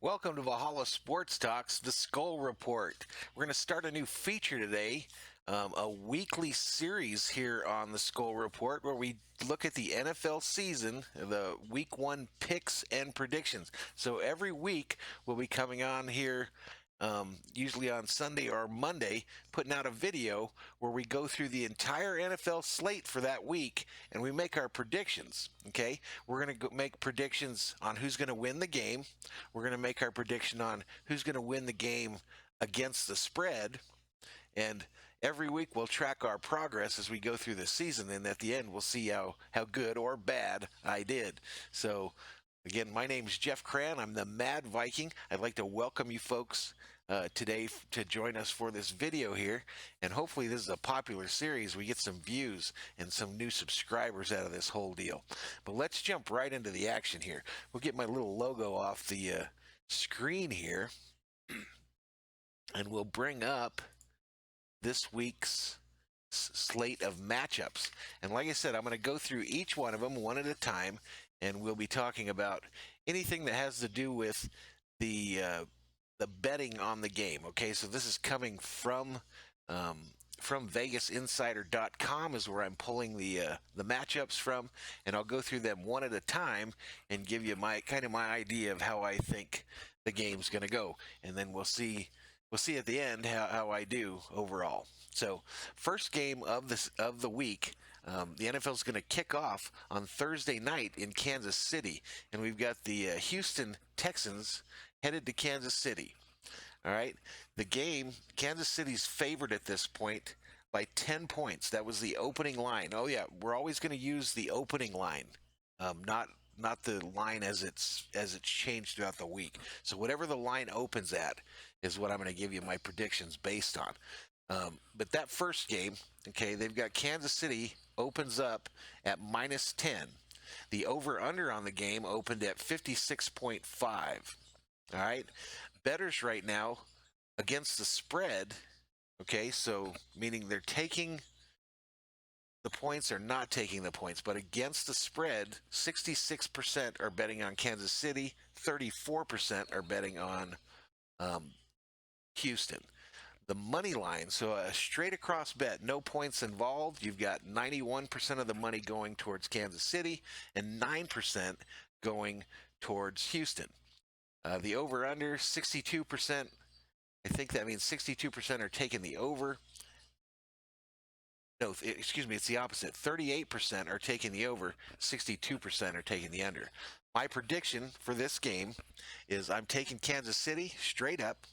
Welcome to Valhalla Sports Talk's The Skol Report. We're going to start a new feature today, a weekly series here on The Skol Report where we look at the NFL season, the week one picks and predictions. So every week we'll be coming on here usually on Sunday or Monday, putting out a video where we go through the entire NFL slate for that week and we make our predictions. Okay, we're going to make predictions on who's going to win the game. We're going to make our prediction on who's going to win the game against the spread, and every week we'll track our progress as we go through the season, and at the end we'll see how good or bad I did. So again, my name's Jeff Cran. I'm the Mad Viking. I'd like to welcome you folks today to join us for this video here. And hopefully this is a popular series. We get some views and some new subscribers out of this whole deal. But let's jump right into the action here. We'll get my little logo off the screen here. And we'll bring up this week's slate of matchups. And like I said, I'm going to go through each one of them one at a time. And we'll be talking about anything that has to do with the betting on the game. Okay, so this is coming from VegasInsider.com is where I'm pulling the matchups from, and I'll go through them one at a time and give you my idea of how I think the game's going to go, and then we'll see at the end how I do overall. So first game of the week. The NFL is going to kick off on Thursday night in Kansas City, and we've got the Houston Texans headed to Kansas City. All right, the game, Kansas City's favored at this point by 10 points. That was the opening line. Oh yeah, we're always going to use the opening line, not the line as it's changed throughout the week. So whatever the line opens at is what I'm going to give you my predictions based on. But that first game, okay, they've got Kansas City opens up at -10. The over-under on the game opened at 56.5. All right, bettors right now against the spread, okay, so meaning they're taking the points or not taking the points, but against the spread, 66% are betting on Kansas City, 34% are betting on Houston. The money line, so a straight across bet, no points involved. You've got 91% of the money going towards Kansas City and 9% going towards Houston. The over-under, 62%. I think that means 62% are taking the over. No, excuse me, it's the opposite. 38% are taking the over, 62% are taking the under. My prediction for this game is I'm taking Kansas City straight up.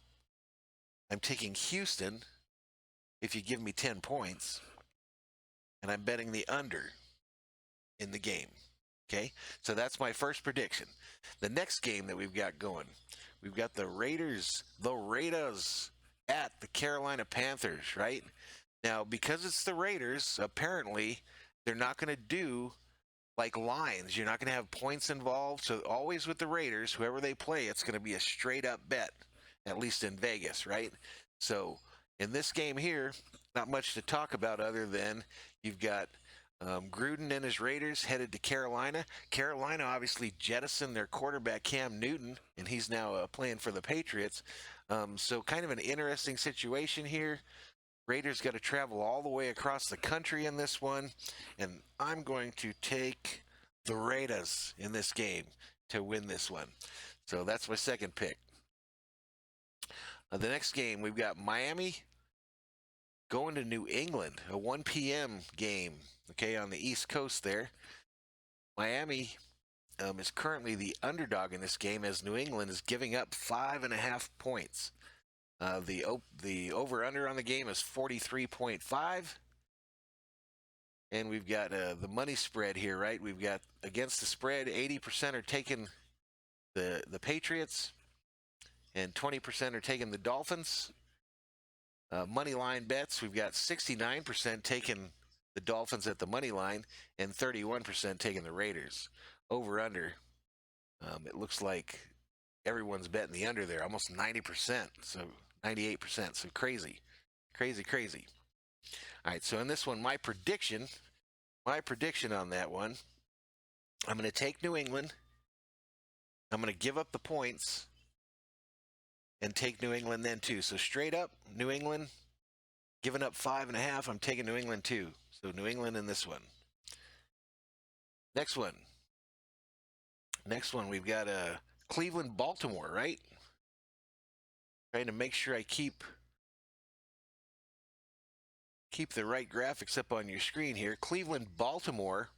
I'm taking Houston if you give me 10 points, and I'm betting the under in the game. Okay, so that's my first prediction. The next game that we've got going, we've got the Radas at the Carolina Panthers, right? Now, because it's the Raiders, apparently they're not going to do like lines. You're not going to have points involved. So always with the Raiders, whoever they play, it's going to be a straight up bet, at least in Vegas, right? So in this game here, not much to talk about other than you've got Gruden and his Raiders headed to Carolina. Carolina obviously jettisoned their quarterback Cam Newton, and he's now playing for the Patriots. So kind of an interesting situation here. Raiders got to travel all the way across the country in this one, and I'm going to take the Raiders in this game to win this one. So that's my second pick. The next game, we've got Miami going to New England, a 1 p.m. game, okay, on the East Coast there. Miami is currently the underdog in this game as New England is giving up 5.5 points. The over-under on the game is 43.5. And we've got the money spread here, right? We've got against the spread, 80% are taking the Patriots, and 20% are taking the Dolphins. Money line bets, we've got 69% taking the Dolphins at the money line and 31% taking the Raiders. Over-under, it looks like everyone's betting the under there, almost 90%, so 98%, so crazy. All right, so in this one, my prediction on that one, I'm going to take New England. I'm going to give up the points, and take New England then too. So straight up, New England, giving up 5.5. I'm taking New England too. So New England in this one. Next one. Next one, we've got Cleveland, Baltimore, right? Trying to make sure I keep the right graphics up on your screen here. Cleveland, Baltimore.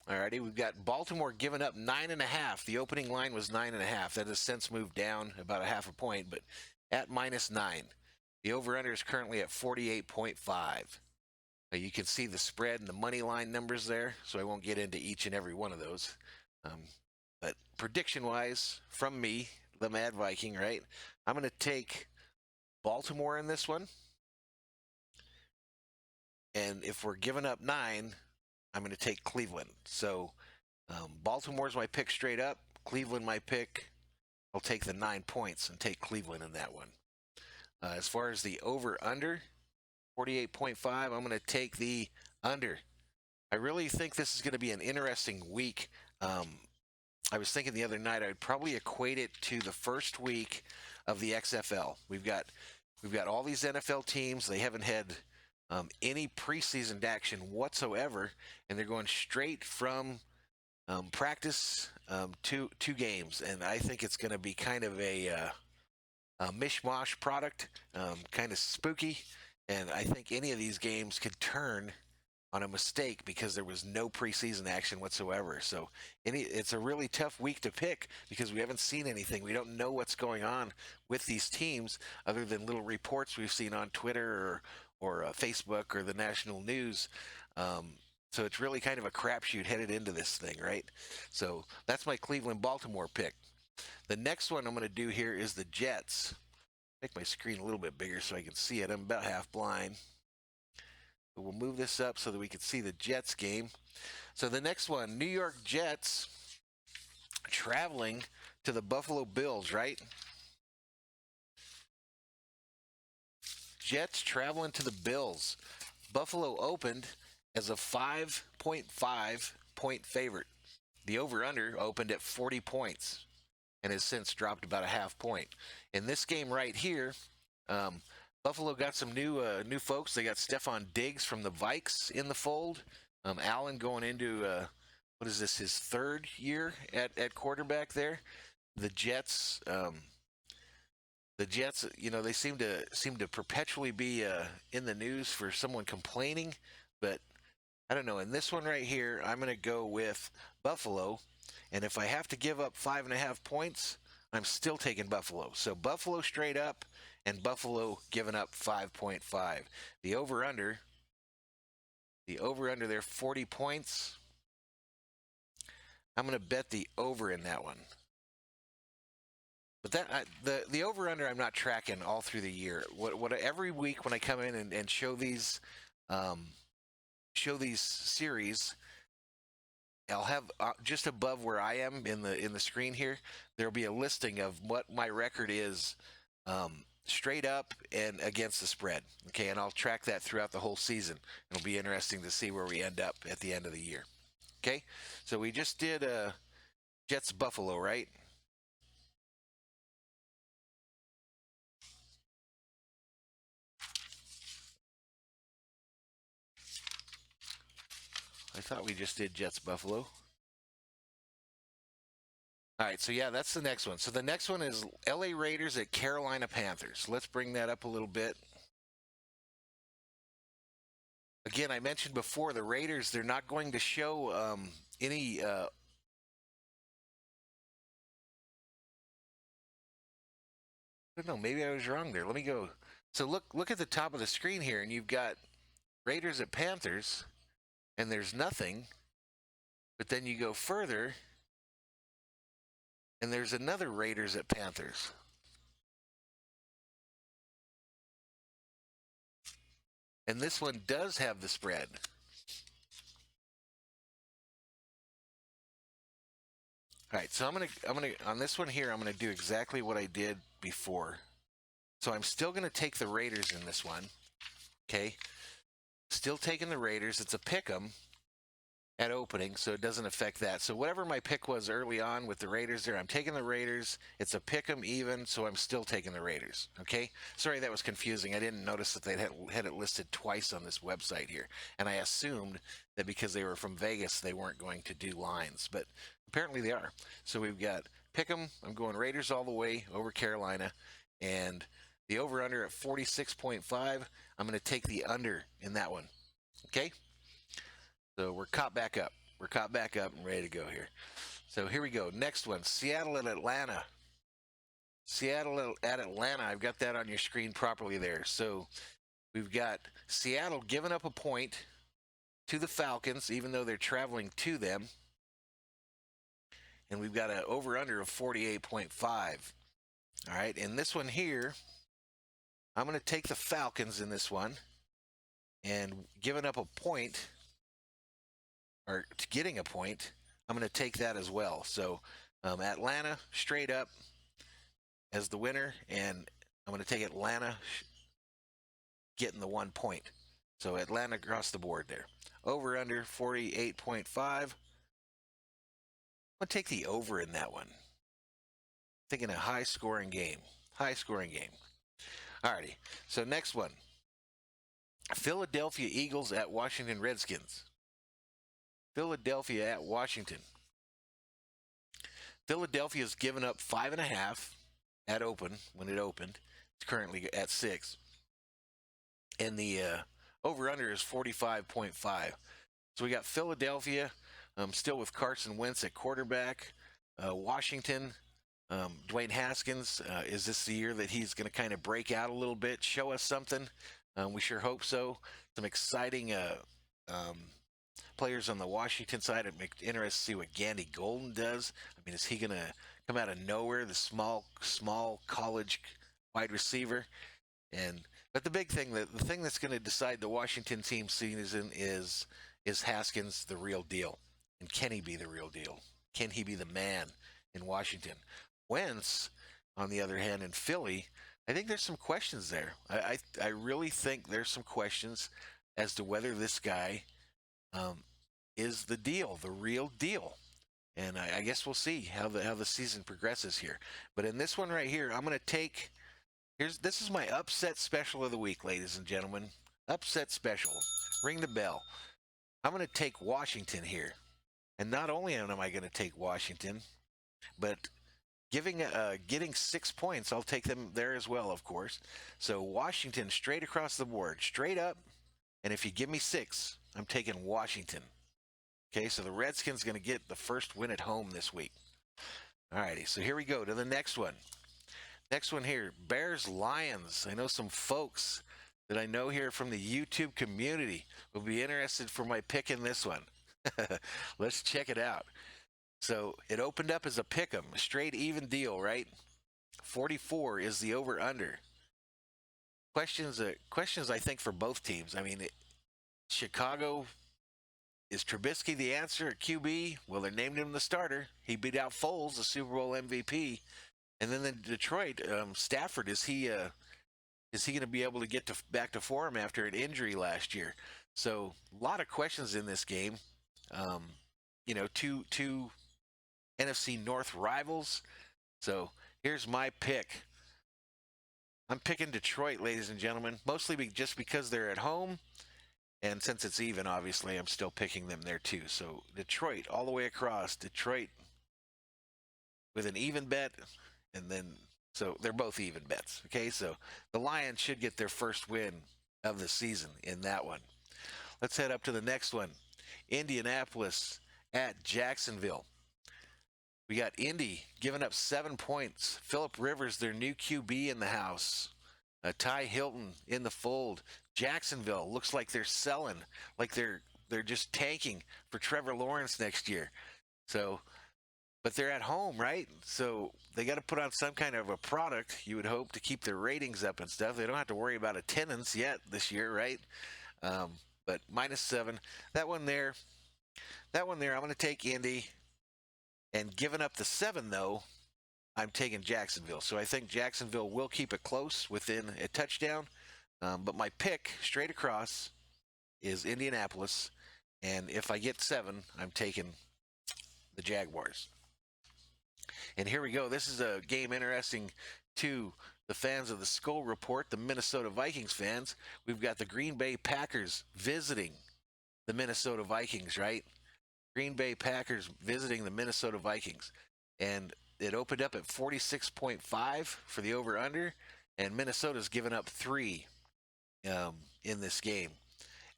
Alrighty, we've got Baltimore giving up 9.5. The opening line was 9.5. That has since moved down about a half a point, but at -9. The over-under is currently at 48.5. You can see the spread and the money line numbers there, so I won't get into each and every one of those. But prediction-wise, from me, the Mad Viking, right? I'm going to take Baltimore in this one. And if we're giving up 9, I'm going to take Cleveland. So Baltimore's my pick straight up. Cleveland my pick. I'll take the 9 points and take Cleveland in that one. As far as the over-under, 48.5, I'm going to take the under. I really think this is going to be an interesting week. I was thinking the other night I'd probably equate it to the first week of the XFL. We've got all these NFL teams. They haven't had any preseason action whatsoever, and they're going straight from practice to games. And I think it's going to be kind of a mishmash product, kind of spooky. And I think any of these games could turn on a mistake because there was no preseason action whatsoever. So it's a really tough week to pick because we haven't seen anything. We don't know what's going on with these teams other than little reports we've seen on Twitter or Facebook or the national news. So it's really kind of a crapshoot headed into this thing, right? So that's my Cleveland-Baltimore pick. The next one I'm going to do here is the Jets. Make my screen a little bit bigger so I can see it. I'm about half blind. But we'll move this up so that we can see the Jets game. So the next one, New York Jets traveling to the Buffalo Bills, right? Jets traveling to the Bills. Buffalo opened as a 5.5 point favorite. The over-under opened at 40 points and has since dropped about a half point. In this game right here, Buffalo got some new folks. They got Stephon Diggs from the Vikes in the fold. Allen going into what is this, his third year at quarterback there. The Jets, you know, they seem to perpetually be in the news for someone complaining, but I don't know. In this one right here, I'm going to go with Buffalo, and if I have to give up 5.5 points, I'm still taking Buffalo. So Buffalo straight up, and Buffalo giving up 5.5. The over-under there, 40 points. I'm going to bet the over in that one. But the over-under I'm not tracking all through the year. What every week when I come in and show these series, I'll have just above where I am in the screen here, there'll be a listing of what my record is straight up and against the spread. Okay, and I'll track that throughout the whole season. It'll be interesting to see where we end up at the end of the year. Okay, so we just did Jets Buffalo, right? I thought we just did Jets Buffalo. All right, so yeah, that's the next one. So the next one is LA Raiders at Carolina Panthers. Let's bring that up a little bit. Again, I mentioned before, the Raiders, they're not going to show any I don't know, maybe I was wrong there. Let me go. So look at the top of the screen here, and you've got Raiders at Panthers, and there's nothing. But then you go further, and there's another Raiders at Panthers. And this one does have the spread. All right, so I'm gonna on this one here, I'm gonna do exactly what I did before. So I'm still gonna take the Raiders in this one. Okay, still taking the Raiders. It's a pick 'em. at opening, so it doesn't affect that. So whatever my pick was early on with the Raiders there, I'm taking the Raiders. It's a pick 'em even, so I'm still taking the Raiders. Okay? Sorry, that was confusing. I didn't notice that they had it listed twice on this website here, and I assumed that because they were from Vegas, they weren't going to do lines, but apparently they are. So we've got pick 'em. I'm going Raiders all the way over Carolina, and the over/under at 46.5. I'm going to take the under in that one. Okay? So we're caught back up. We're caught back up and ready to go here. So here we go. Next one, Seattle at Atlanta. Seattle at Atlanta. I've got that on your screen properly there. So we've got Seattle giving up a point to the Falcons, even though they're traveling to them. And we've got an over-under of 48.5. All right, in this one here, I'm going to take the Falcons in this one. And giving up a point, or getting a point, I'm going to take that as well. So Atlanta straight up as the winner, and I'm going to take Atlanta getting the 1 point. So Atlanta across the board there. Over under 48.5. I'm going to take the over in that one. Thinking a high scoring game. High scoring game. Alrighty. So next one. Philadelphia Eagles at Washington Redskins. Philadelphia at Washington. Philadelphia's given up 5.5 at open when it opened. It's currently at 6. And the over-under is 45.5. So we got Philadelphia still with Carson Wentz at quarterback. Washington, Dwayne Haskins, is this the year that he's going to kind of break out a little bit, show us something? We sure hope so. Some exciting players on the Washington side. I'm interested to see what Gandy Golden does. I mean, is he going to come out of nowhere, the small college wide receiver? But the big thing, the thing that's going to decide the Washington team season is Haskins the real deal? And can he be the real deal? Can he be the man in Washington? Wentz, on the other hand, in Philly, I think there's some questions there. I really think there's some questions as to whether this guy is the deal, the real deal. And I guess we'll see how the season progresses here. But in this one right here, I'm going to take. This is my upset special of the week, ladies and gentlemen. Upset special. Ring the bell. I'm going to take Washington here. And not only am I going to take Washington, but getting 6 points, I'll take them there as well, of course. So Washington straight across the board, straight up. And if you give me 6, I'm taking Washington. Okay, so the Redskins going to get the first win at home this week. All righty, so here we go to the next one. Next one here, Bears-Lions. I know some folks that I know here from the YouTube community will be interested for my pick in this one. Let's check it out. So it opened up as a pick 'em, a straight even deal, right? 44 is the over-under. Questions I think for both teams. I mean, Chicago, is Trubisky the answer at QB? Well, they named him the starter. He beat out Foles, the Super Bowl MVP. And then in Detroit, Stafford, is he going to be able to get back to form after an injury last year? So a lot of questions in this game. Two NFC North rivals. So here's my pick. I'm picking Detroit, ladies and gentlemen, mostly just because they're at home. And since it's even, obviously, I'm still picking them there too. So Detroit, all the way across. Detroit with an even bet. And then, so they're both even bets. Okay, so the Lions should get their first win of the season in that one. Let's head up to the next one. Indianapolis at Jacksonville. We got Indy giving up 7 points. Phillip Rivers, their new QB in the house. Ty Hilton in the fold. Jacksonville looks like they're selling, like they're just tanking for Trevor Lawrence next year. So, but they're at home, right? So they got to put on some kind of a product, you would hope, to keep their ratings up and stuff. They don't have to worry about attendance yet this year, right? But -7. That one there, I'm going to take Indy. And giving up the 7, though, I'm taking Jacksonville. So I think Jacksonville will keep it close within a touchdown. But my pick straight across is Indianapolis. And if I get 7, I'm taking the Jaguars. And here we go. This is a game interesting to the fans of the Skol Report, the Minnesota Vikings fans. We've got the Green Bay Packers visiting the Minnesota Vikings, right? Green Bay Packers visiting the Minnesota Vikings. And it opened up at 46.5 for the over-under, and Minnesota's given up 3 in this game.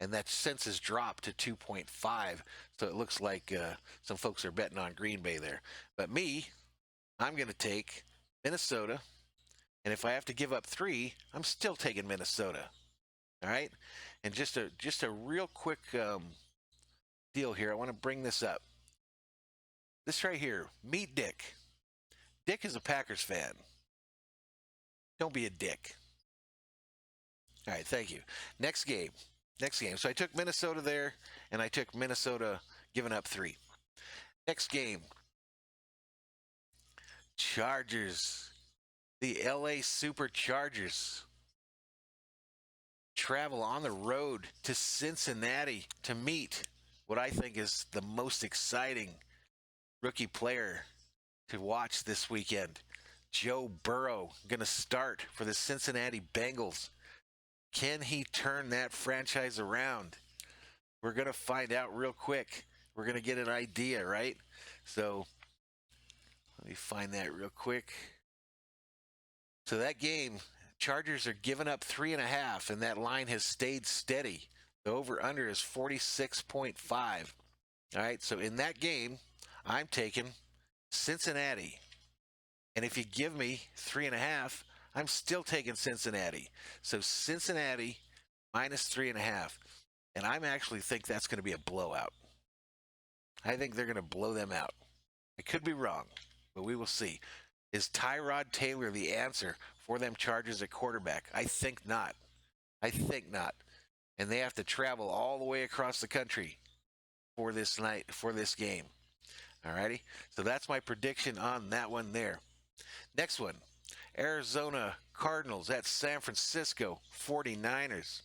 And that since has dropped to 2.5, so it looks like some folks are betting on Green Bay there. But me, I'm going to take Minnesota, and if I have to give up 3, I'm still taking Minnesota. All right, and just a real quick deal here. I want to bring this up. This right here, meet Dick. Dick is a Packers fan. Don't be a dick. All right, thank you. Next game. So I took Minnesota there, and I took Minnesota giving up 3. Next game. Chargers. The LA Superchargers travel on the road to Cincinnati to meet what I think is the most exciting rookie player to watch this weekend. Joe Burrow going to start for the Cincinnati Bengals. Can he turn that franchise around? We're going to find out real quick. We're going to get an idea, right? So let me find that real quick. So that game, Chargers are giving up 3.5, and that line has stayed steady. The over-under is 46.5. All right, so in that game, I'm taking Cincinnati. And if you give me 3.5, I'm still taking Cincinnati. So Cincinnati minus 3.5. And I actually think that's going to be a blowout. I think they're going to blow them out. I could be wrong, but we will see. Is Tyrod Taylor the answer for them Chargers at quarterback? I think not. And they have to travel all the way across the country for this game. All righty? So that's my prediction on that one there. Next one, Arizona Cardinals at San Francisco 49ers.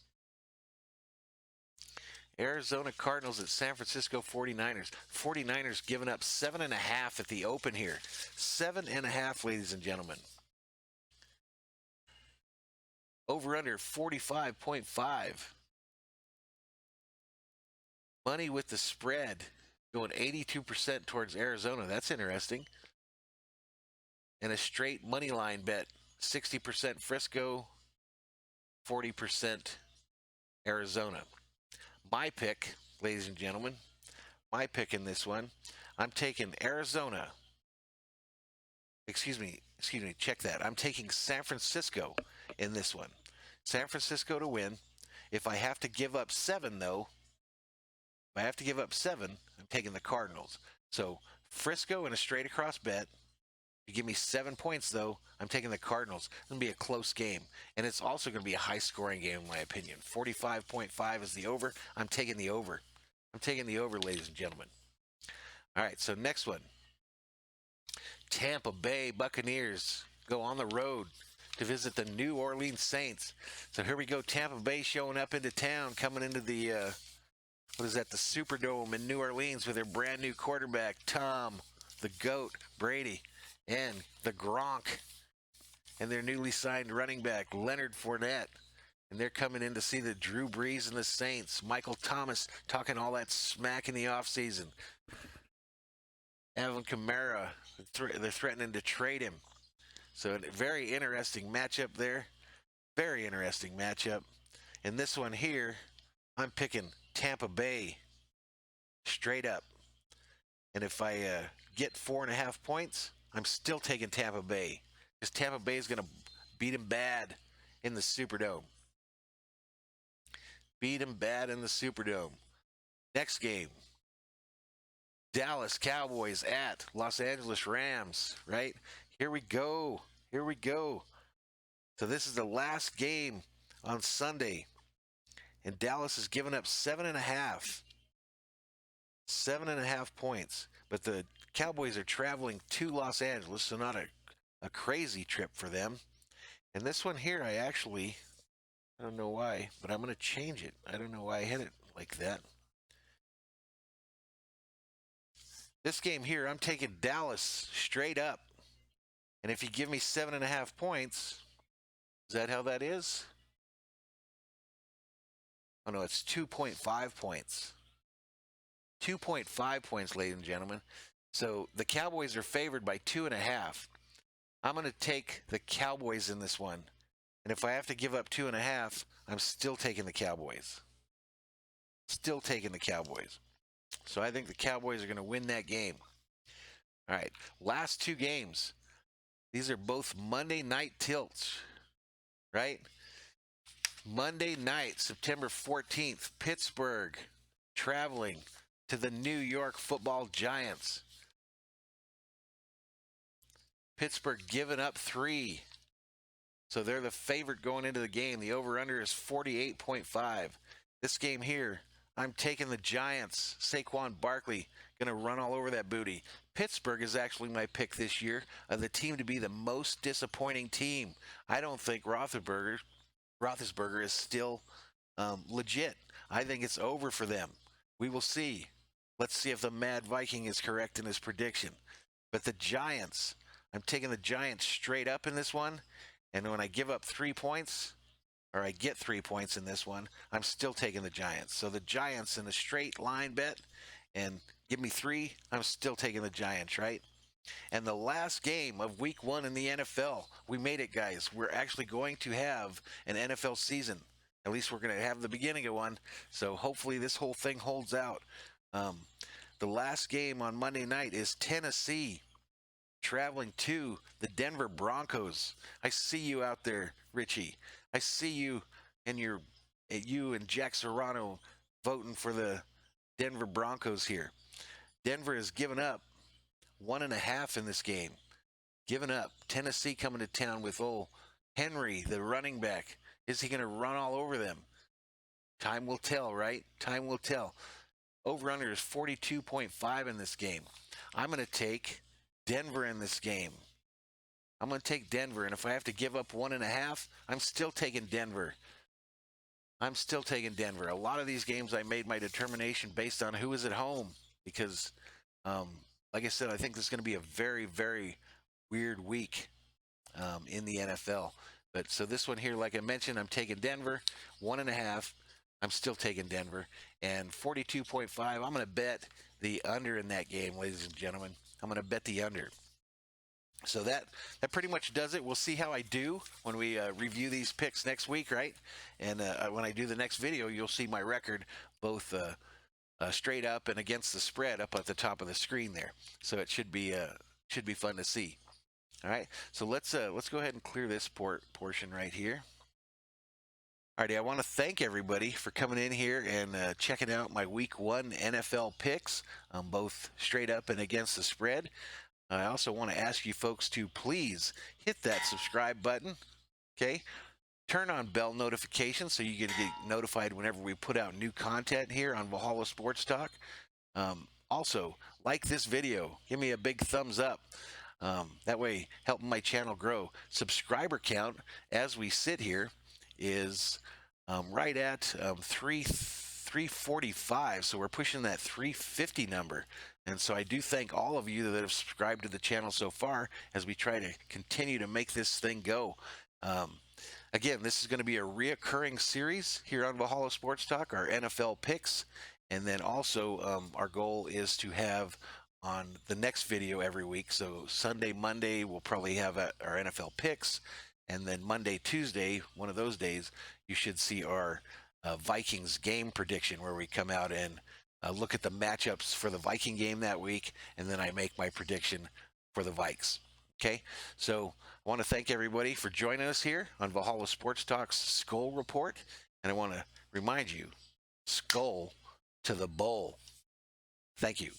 Arizona Cardinals at San Francisco 49ers. 49ers giving up 7.5 at the open here. 7.5, ladies and gentlemen. Over under 45.5. Money with the spread going 82% towards Arizona. That's interesting. And a straight money line bet, 60% Frisco, 40% Arizona. My pick, ladies and gentlemen, my pick in this one, I'm taking Arizona. Excuse me, check that. I'm taking San Francisco in this one. San Francisco to win. If I have to give up 7, though, I'm taking the Cardinals. So Frisco in a straight across bet. You give me 7 points, though, I'm taking the Cardinals. It's going to be a close game. And it's also going to be a high-scoring game, in my opinion. 45.5 is the over. I'm taking the over. Ladies and gentlemen. All right, so next one. Tampa Bay Buccaneers go on the road to visit the New Orleans Saints. So here we go. Tampa Bay showing up into town, coming into the, the Superdome in New Orleans with their brand new quarterback, Tom, the GOAT, Brady, and the Gronk, and their newly signed running back, Leonard Fournette. And they're coming in to see the Drew Brees and the Saints. Michael Thomas talking all that smack in the offseason. Alvin Kamara, they're threatening to trade him. So a very interesting matchup there. Very interesting matchup. And this one here, I'm picking Tampa Bay straight up. And if I get 4.5 points, I'm still taking Tampa Bay. Because Tampa Bay is going to beat him bad in the Superdome. Next game. Dallas Cowboys at Los Angeles Rams, right? Here we go. So this is the last game on Sunday. And Dallas has given up 7.5. 7.5 points. But the Cowboys are traveling to Los Angeles, so not a crazy trip for them. And this one here, I don't know why, but I'm going to change it. I don't know why I hit it like that. This game here, I'm taking Dallas straight up. And if you give me 7.5 points, is that how that is? Oh, no, it's 2.5 points. 2.5 points, ladies and gentlemen. So the Cowboys are favored by 2.5. I'm going to take the Cowboys in this one. And if I have to give up 2.5, I'm still taking the Cowboys. Still taking the Cowboys. So I think the Cowboys are going to win that game. All right, last two games. These are both Monday night tilts, right? Monday night, September 14th, Pittsburgh traveling to the New York Football Giants. Pittsburgh giving up 3. So they're the favorite going into the game. The over-under is 48.5. This game here, I'm taking the Giants. Saquon Barkley going to run all over that booty. Pittsburgh is actually my pick this year of the team to be the most disappointing team. I don't think Roethlisberger is still legit. I think it's over for them. We will see. Let's see if the Mad Viking is correct in his prediction. But the Giants, I'm taking the Giants straight up in this one. And when I give up 3 points, or I get 3 points in this one, I'm still taking the Giants. So the Giants in a straight line bet, and give me 3, I'm still taking the Giants, right? And the last game of week 1 in the NFL, we made it, guys. We're actually going to have an NFL season. At least we're going to have the beginning of one. So hopefully this whole thing holds out. The last game on Monday night is Tennessee traveling to the Denver Broncos. I see you out there, Richie. I see you and you and Jack Serrano voting for the Denver Broncos here. Denver has given up 1.5 in this game. Given up. Tennessee coming to town with old Henry, the running back. Is he going to run all over them? Time will tell, right? Time will tell. Over-under is 42.5 in this game. I'm going to take Denver in this game. I'm going to take Denver, and if I have to give up 1.5, I'm still taking Denver. I'm still taking Denver. A lot of these games I made my determination based on who is at home because, like I said, I think this is going to be a very, very weird week in the NFL. But so this one here, like I mentioned, I'm taking Denver, 1.5. I'm still taking Denver. And 42.5, I'm going to bet the under in that game, ladies and gentlemen. I'm going to bet the under. So that pretty much does it. We'll see how I do when we review these picks next week, right? And when I do the next video, you'll see my record both straight up and against the spread up at the top of the screen there. So it should be fun to see. All right. So let's go ahead and clear this portion right here. Alrighty, I want to thank everybody for coming in here and checking out my Week 1 NFL picks, both straight up and against the spread. I also want to ask you folks to please hit that subscribe button, okay? Turn on bell notifications so you get notified whenever we put out new content here on Valhalla Sports Talk. Also, like this video. Give me a big thumbs up. That way, helping my channel grow. Subscriber count, as we sit here, is right at 345, so we're pushing that 350 number. And so I do thank all of you that have subscribed to the channel so far as we try to continue to make this thing go. Again, this is going to be a reoccurring series here on Valhalla Sports Talk, our NFL picks. And then also our goal is to have on the next video every week. So Sunday, Monday, we'll probably have our NFL picks. And then Monday, Tuesday, one of those days, you should see our Vikings game prediction where we come out and look at the matchups for the Viking game that week. And then I make my prediction for the Vikes. Okay, so I want to thank everybody for joining us here on Valhalla Sports Talk's Skol Report. And I want to remind you, Skol to the bowl. Thank you.